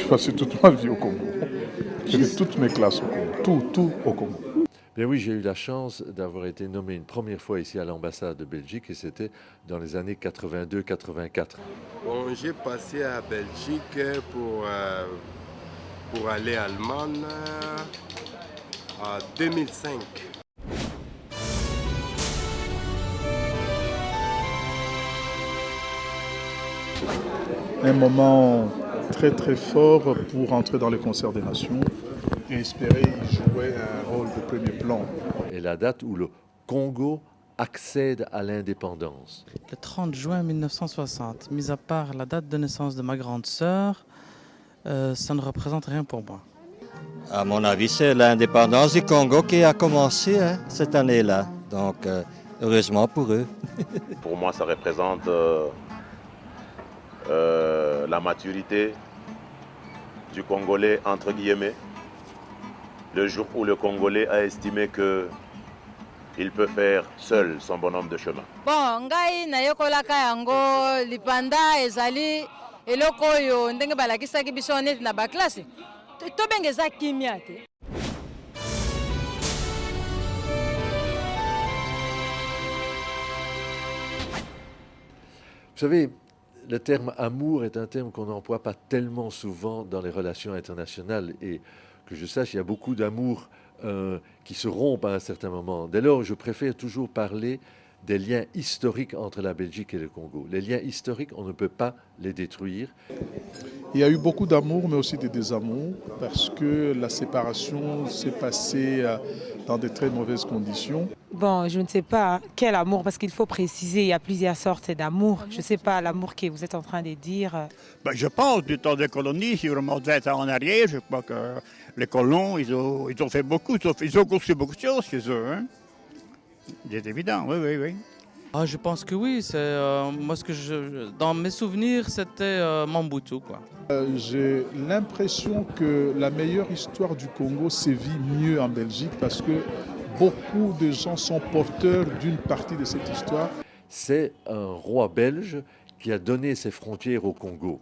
passé toute ma vie au Congo. J'ai fait toutes mes classes au Congo, tout au Congo. Bien oui, j'ai eu la chance d'avoir été nommé une première fois ici à l'ambassade de Belgique et c'était dans les années 82-84. Bon, j'ai passé à Belgique pour aller à Allemagne en 2005. Un moment très très fort pour entrer dans les concerts des nations et espérer y jouer un rôle de premier plan. Et la date où le Congo accède à l'indépendance. Le 30 juin 1960, mis à part la date de naissance de ma grande sœur, ça ne représente rien pour moi. À mon avis, c'est l'indépendance du Congo qui a commencé cette année-là. Donc, heureusement pour eux. Pour moi, ça représente la maturité du Congolais, entre guillemets. Le jour où le Congolais a estimé qu'il peut faire seul son bonhomme de chemin. Bon, ngai nayekolaka yango lipanda ezali eloko oyo ndenge balakisaki biso neti na baklasse tobengeza kimia te. Vous savez, le terme amour est un terme qu'on n'emploie pas tellement souvent dans les relations internationales et que je sache, il y a beaucoup d'amour qui se rompent à un certain moment. Dès lors, je préfère toujours parler des liens historiques entre la Belgique et le Congo. Les liens historiques, on ne peut pas les détruire. Il y a eu beaucoup d'amour, mais aussi des désamours, parce que la séparation s'est passée dans de très mauvaises conditions. Bon, je ne sais pas quel amour, parce qu'il faut préciser, il y a plusieurs sortes d'amour. Je ne sais pas l'amour que vous êtes en train de dire. Ben, je pense du temps des colonies, si on remonte 20 ans en arrière, je crois que les colons, ils ont fait beaucoup, ils ont construit beaucoup de choses chez eux. Hein. C'est évident, oui. Ah, je pense que oui. Moi, dans mes souvenirs, c'était Mobutu, quoi. J'ai l'impression que la meilleure histoire du Congo sévit mieux en Belgique parce que beaucoup de gens sont porteurs d'une partie de cette histoire. C'est un roi belge qui a donné ses frontières au Congo.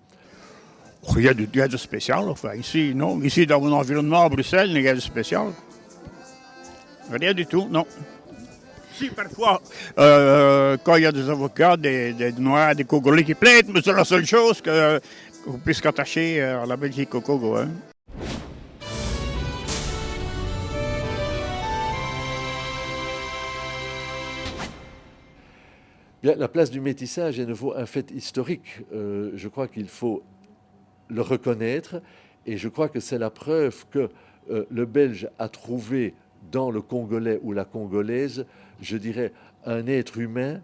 Il y a de spécial, enfin, ici, non. Ici, dans mon environnement à Bruxelles, il y a de spécial. Rien du tout, non. Si, parfois, quand il y a des avocats, des Noirs, des Congolais qui plaident, mais c'est la seule chose qu'on puisse attacher à la Belgique au Congo. Hein. Bien, la place du métissage est de nouveau un fait historique. Je crois qu'il faut le reconnaître et je crois que c'est la preuve que le Belge a trouvé dans le Congolais ou la Congolaise, je dirais, un être humain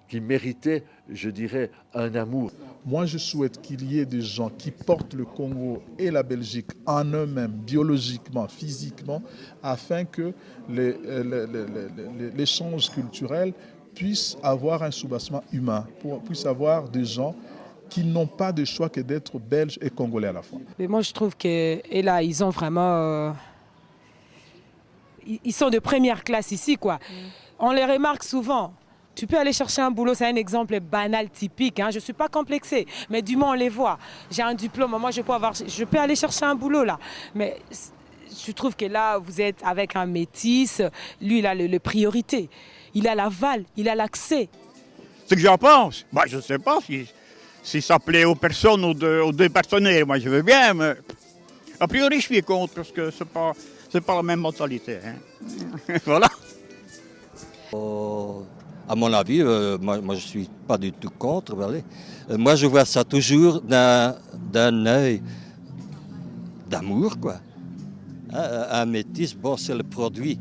qui méritait, je dirais, un amour. Moi, je souhaite qu'il y ait des gens qui portent le Congo et la Belgique en eux-mêmes, biologiquement, physiquement, afin que l'échange culturel puisse avoir un soubassement humain, puisse avoir des gens qui n'ont pas de choix que d'être belges et congolais à la fois. Mais moi, je trouve que là, ils ont vraiment... ils sont de première classe ici, quoi. On les remarque souvent. Tu peux aller chercher un boulot, c'est un exemple banal, typique. Hein. Je ne suis pas complexée, mais du moins on les voit. J'ai un diplôme, moi je peux aller chercher un boulot là. Mais je trouve que là, vous êtes avec un métis, lui il a le priorité. Il a l'aval, il a l'accès. Ce que j'en pense, bah, je ne sais pas si ça plaît aux personnes, aux deux partenaires. Moi je veux bien, mais a priori je suis contre parce que ce n'est pas la même mentalité. Hein. Voilà. À mon avis, moi je ne suis pas du tout contre. Moi je vois ça toujours d'un œil d'amour, quoi. Un métis, bon, c'est le produit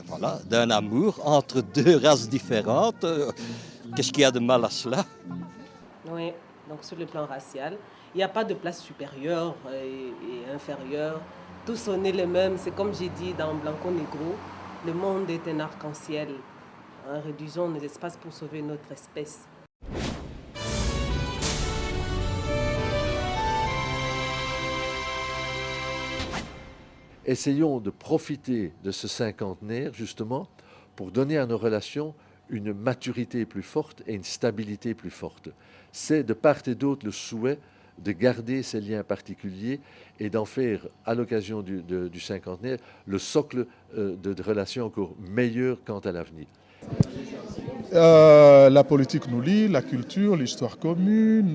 voilà, d'un amour entre deux races différentes. Qu'est-ce qu'il y a de mal à cela? Oui, donc sur le plan racial, il n'y a pas de place supérieure et inférieure. Tous on est les mêmes. C'est comme j'ai dit dans Blanco Negro, le monde est un arc-en-ciel. Réduisons nos espaces pour sauver notre espèce. Essayons de profiter de ce cinquantenaire, justement, pour donner à nos relations une maturité plus forte et une stabilité plus forte. C'est de part et d'autre le souhait de garder ces liens particuliers et d'en faire, à l'occasion du cinquantenaire, le socle de relations encore meilleures quant à l'avenir. La politique nous lie, la culture, l'histoire commune,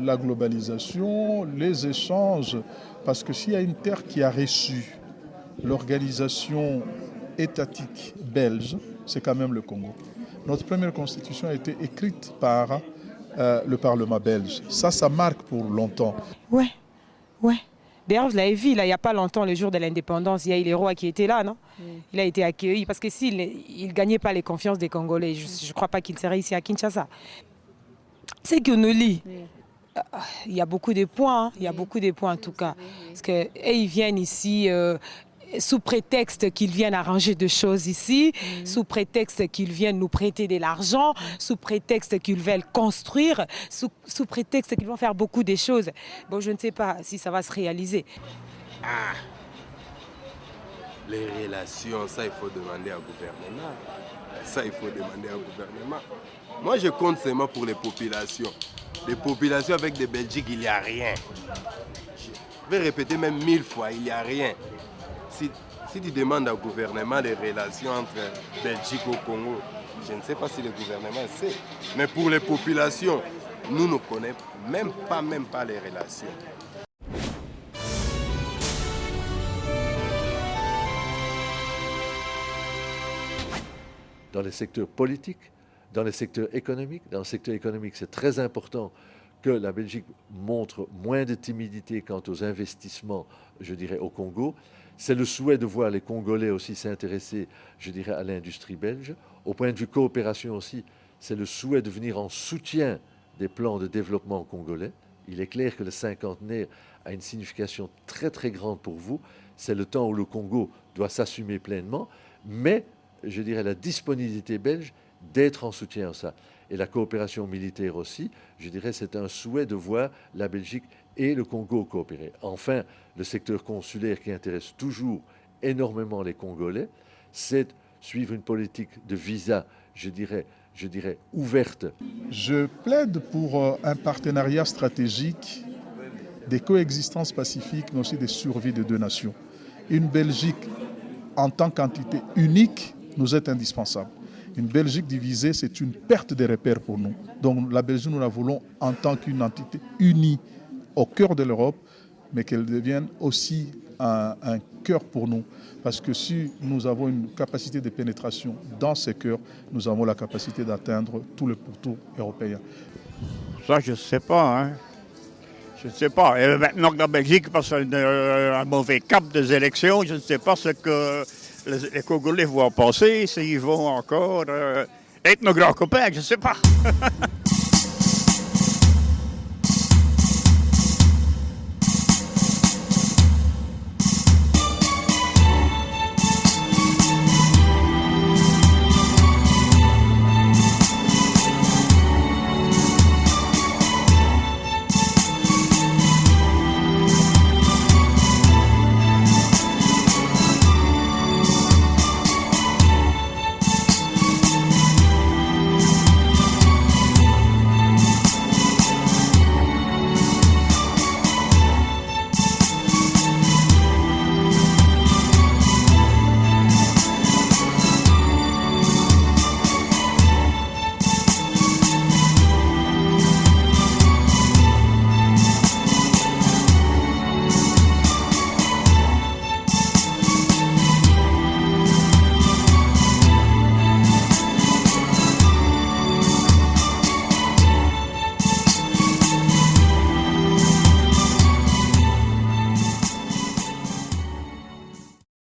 la globalisation, les échanges. Parce que s'il y a une terre qui a reçu l'organisation étatique belge, c'est quand même le Congo. Notre première constitution a été écrite par le Parlement belge. Ça marque pour longtemps. Ouais. D'ailleurs, vous l'avez vu, là, il n'y a pas longtemps, le jour de l'indépendance, il y a eu les rois qui étaient là, non? Il a été accueilli, parce que s'il ne gagnait pas les confiances des Congolais, je ne crois pas qu'il serait ici à Kinshasa. C'est que nous lit. Il y a beaucoup de points, il y a beaucoup de points en tout cas. Parce qu'ils viennent ici sous prétexte qu'ils viennent arranger des choses ici, sous prétexte qu'ils viennent nous prêter de l'argent, sous prétexte qu'ils veulent construire, sous prétexte qu'ils vont faire beaucoup de choses. Bon, je ne sais pas si ça va se réaliser. Ah, les relations, ça il faut demander au gouvernement. Ça il faut demander au gouvernement. Moi je compte seulement pour les populations. Les populations avec des Belgiques, il n'y a rien. Je vais répéter même 1000 fois, il n'y a rien. Si tu demandes au gouvernement les relations entre Belgique et Congo, je ne sais pas si le gouvernement sait. Mais pour les populations, nous ne connaissons même pas les relations. Dans les secteurs politiques, dans les secteurs économiques. Dans le secteur économique, c'est très important que la Belgique montre moins de timidité quant aux investissements, je dirais, au Congo. C'est le souhait de voir les Congolais aussi s'intéresser, je dirais, à l'industrie belge. Au point de vue coopération aussi, c'est le souhait de venir en soutien des plans de développement congolais. Il est clair que le cinquantenaire a une signification très très grande pour vous. C'est le temps où le Congo doit s'assumer pleinement, mais je dirais la disponibilité belge d'être en soutien à ça. Et la coopération militaire aussi, je dirais, c'est un souhait de voir la Belgique et le Congo coopérer. Enfin, le secteur consulaire qui intéresse toujours énormément les Congolais, c'est suivre une politique de visa, je dirais, ouverte. Je plaide pour un partenariat stratégique, des coexistences pacifiques, mais aussi des survies de deux nations. Une Belgique en tant qu'entité unique nous est indispensable. Une Belgique divisée, c'est une perte de repères pour nous. Donc la Belgique, nous la voulons en tant qu'une entité unie au cœur de l'Europe, mais qu'elle devienne aussi un cœur pour nous. Parce que si nous avons une capacité de pénétration dans ces cœurs, nous avons la capacité d'atteindre tout le pourtour européen. Ça, je ne sais pas. Hein. Je ne sais pas. Et maintenant que la Belgique passe un mauvais cap des élections, je ne sais pas ce que les Congolais vont en penser, s'ils vont encore être nos grands copains, je ne sais pas.